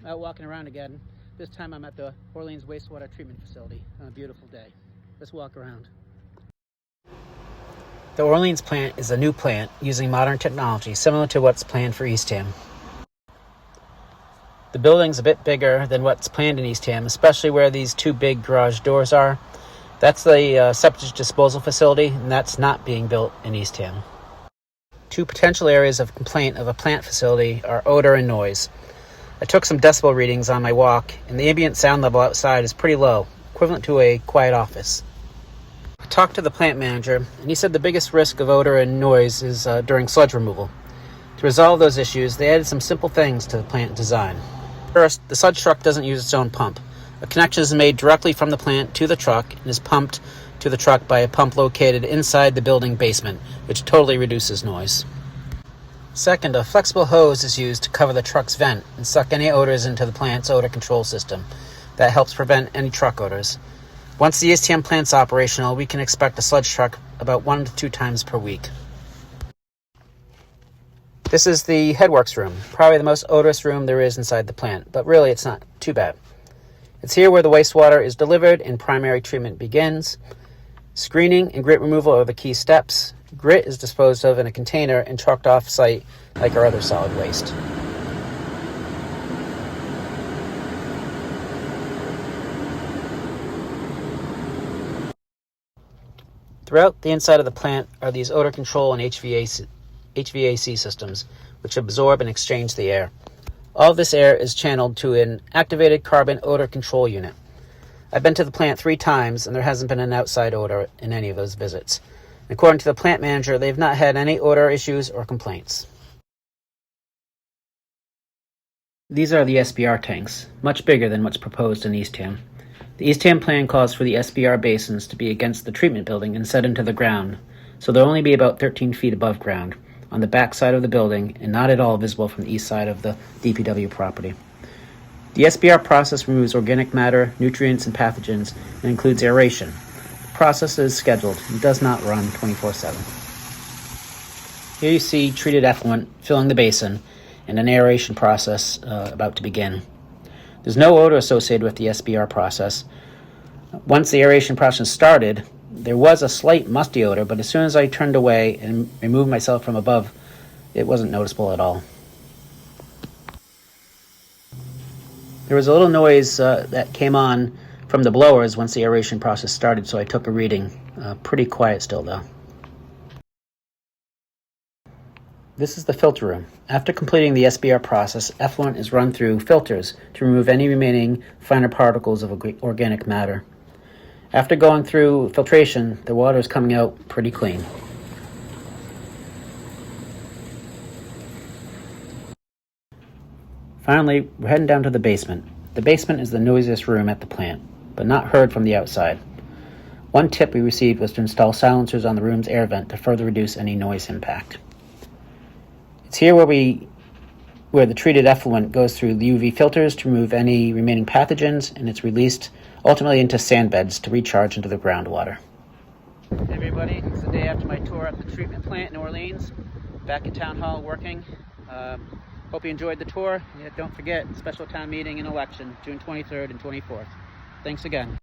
Out walking around again. This time I'm at the Orleans Wastewater Treatment Facility on a beautiful day. Let's walk around. The Orleans plant is a new plant using modern technology similar to what's planned for Eastham. The building's a bit bigger than what's planned in Eastham, especially where these two big garage doors are. That's the septic disposal facility, and that's not being built in Eastham. Two potential areas of complaint of a plant facility are odor and noise. I took some decibel readings on my walk, and the ambient sound level outside is pretty low, equivalent to a quiet office. I talked to the plant manager, and he said the biggest risk of odor and noise is during sludge removal. To resolve those issues, they added some simple things to the plant design. First, the sludge truck doesn't use its own pump. A connection is made directly from the plant to the truck and is pumped to the truck by a pump located inside the building basement, which totally reduces noise. Second, a flexible hose is used to cover the truck's vent and suck any odors into the plant's odor control system. That helps prevent any truck odors. Once the Eastham plant's operational, we can expect a sludge truck about 1 to 2 times per week. This is the Headworks Room, probably the most odorous room there is inside the plant, but really it's not too bad. It's here where the wastewater is delivered and primary treatment begins. Screening and grit removal are the key steps. Grit is disposed of in a container and trucked off site like our other solid waste. Throughout the inside of the plant are these odor control and HVAC systems, which absorb and exchange the air. All this air is channeled to an activated carbon odor control unit. I've been to the plant 3 times, and there hasn't been an outside odor in any of those visits. According to the plant manager, they've not had any odor issues or complaints. These are the SBR tanks, much bigger than what's proposed in Eastham. The Eastham plan calls for the SBR basins to be against the treatment building and set into the ground, so they'll only be about 13 feet above ground, on the back side of the building and not at all visible from the east side of the DPW property. The SBR process removes organic matter, nutrients, and pathogens and includes aeration. The process is scheduled and does not run 24/7. Here you see treated effluent filling the basin and an aeration process about to begin. There's no odor associated with the SBR process. Once the aeration process started, there was a slight musty odor, but as soon as I turned away and removed myself from above, it wasn't noticeable at all. There was a little noise that came on from the blowers once the aeration process started, so I took a reading. Pretty quiet still, though. This is the filter room. After completing the SBR process, effluent is run through filters to remove any remaining finer particles of organic matter. After going through filtration, the water is coming out pretty clean. Finally, we're heading down to the basement. The basement is the noisiest room at the plant, but not heard from the outside. One tip we received was to install silencers on the room's air vent to further reduce any noise impact. It's here where the treated effluent goes through the UV filters to remove any remaining pathogens, and it's released ultimately into sand beds to recharge into the groundwater. Hey everybody, it's the day after my tour at the treatment plant in Orleans. Back at Town Hall working. Hope you enjoyed the tour. Yeah, don't forget, special town meeting and election, June 23rd and 24th. Thanks again.